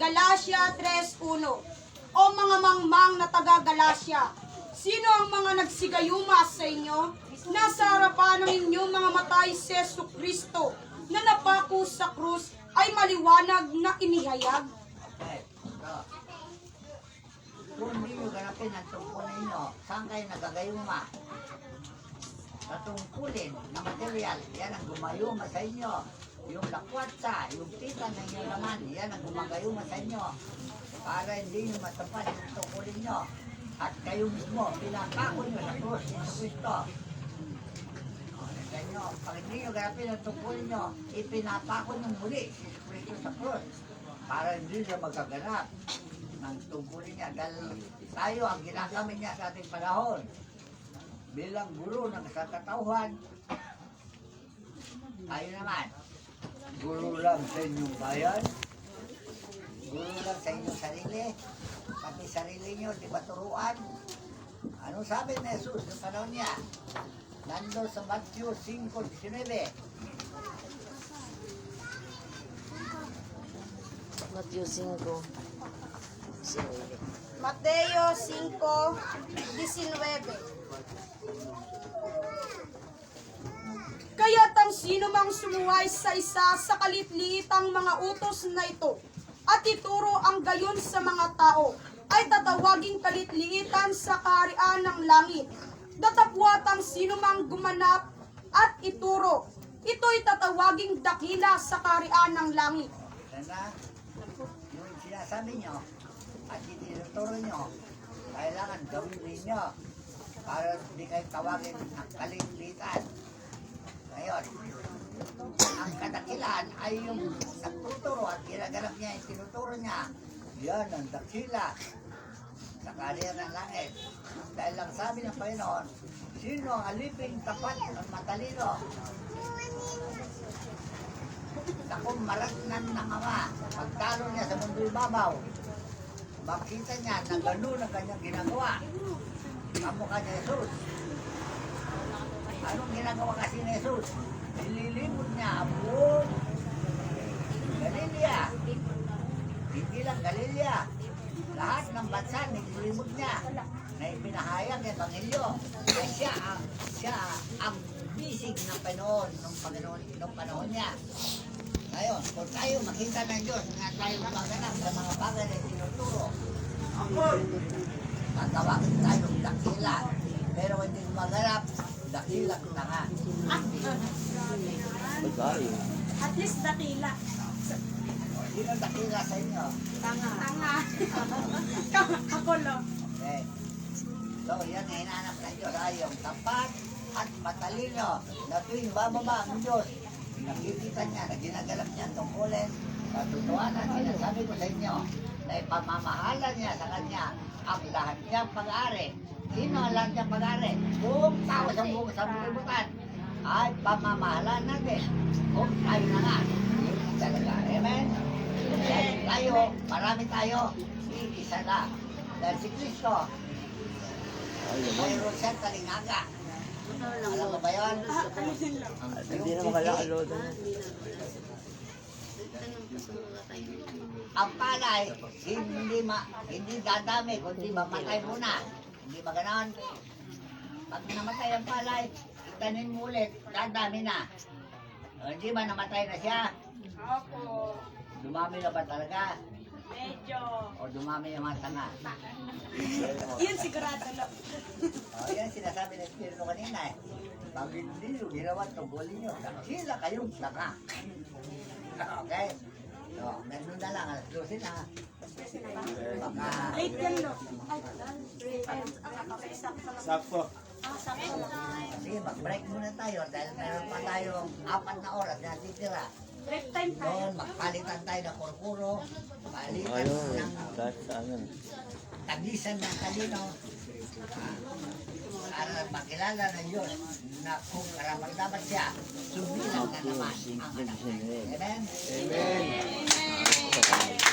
Galatia 3:1. O mga mangmang na taga Galatia, sino ang mga nagsigayuma sa inyo? Nasa harapan ng inyong mga matay si Jesucristo na napako sa krus ay maliwanag na inihayag. Kung hindi nyo ganapin ang tungkulin nyo, saan kayo nagagayuma? Sa tungkulin na material, yan ang gumayuma sa inyo. Yung lakwatsa, yung tita na inyo naman, yan ang gumagayuma sa inyo. Para hindi nyo matapad yung tungkulin nyo. At kayo mismo, pinapako nyo sa krus ni Jesucristo. Pag hindi nyo ganapin ang tungkulin nyo, ipinapako nyo muli si Jesucristo sa krus. Para hindi siya magaganap ng tungkulin niya. Dahil tayo ang ginagamit niya sa ating panahon. Bilang guro ng katatauhan, tayo naman, guro lang sa inyong bayan, guro lang sa inyong sarili, pati sarili nyo, di ba turuan? Anong sabi ni Jesus sa panahon niya? Nando sa Matthew 5:19. Matthew 5. Mateo 5:19. Kaya't ang sino mang sumuway sa isa sa kalitliitang mga utos na ito at ituro ang gayon sa mga tao ay tatawaging kalitliitan sa kaharian ng langit. Datapwat ang sino mang gumanap at ituro, ito'y tatawaging dakila sa kaharian ng langit. Sana, yung sinasabi nyo, at itinuturo nyo, kailangan gawin ninyo para hindi kayo tawagin ang kalilitan. Ngayon, ang kadakilaan ay yung nagtuturo at ginaganap niya, yung tinuturo niya. Yan ang dakila sa karya ng langit. Dahil lang sabi ng Panginoon, sino ang alipin tapat at matalino? Takong maratnan ng Ama, pagtalo niya sa mundo ibabaw. Makita niya na gano'n ang kanyang ginagawa. Kamukha ni Jesus. Anong ginagawa kasi ni Jesus? Nililimot niya ang buong Galilea. Hindi lang Galilea. Lahat ng bansa nililimot niya na ipinahayag ng Ebanghelyo. Ay siya ang bisig ng Panginoon nung panahon niya. Ngayon, kung tayo makita ng Diyos na tayo maganap sa mga bagay na tinuturo, tatawagin tayo dakila. Pero hindi maganap, dakila na nga. At least dakila. Sino dakila sa inyo? Tanga. Ako lo. Okay. So, yan ang hinahanap ng Diyos ay yung tapat at matalino na tuwing bababa ang Diyos. Nakikita niya na ginagalap niya ang tungkulin. Katotohanan, sinasabi ko sa inyo na ipamamahalan niya sa kanya ang lahat niyang pag-aari. Sino ang lahat niyang pag-aari? Buong tao sa buong sanlibutan ay pamamahalan natin. Kung tayo na nga, yun talaga. Amen? Dahil tayo, marami tayo, isa na. Dahil si Kristo, mayroon siyang talingaga. Alam mo ba yun? Hindi na makalakalo doon. Ang palay, hindi dadami, kundi mamatay muna. Hindi ba ganon? Pag namatay ang palay, itanin mo ulit, dadami na. O, hindi ba namatay na siya? Opo. Dumami na ba talaga? Medyo. O dumami yung mga tanga? Yun sigurado lo. O, yan sinasabi ng Espiritu kanina eh. Pag hindi nyo ginawa tungkulin nyo, sila kayong tanga. Okay? So, meron na lang, alas 12 na. Baka... 8 yan lo. Sakto. Sige, mag-break muna tayo dahil meron pa tayong 4 na oras na titira. Break time tayo. Doon, magpalitan tayo ng kurkuro, palitan Ayun, ng kahit saan yun. tagisan ng talino, para makilala ng Diyos na kung karapat-dapat siya, subilang na naman ang anak niya. Amen? Amen. Amen.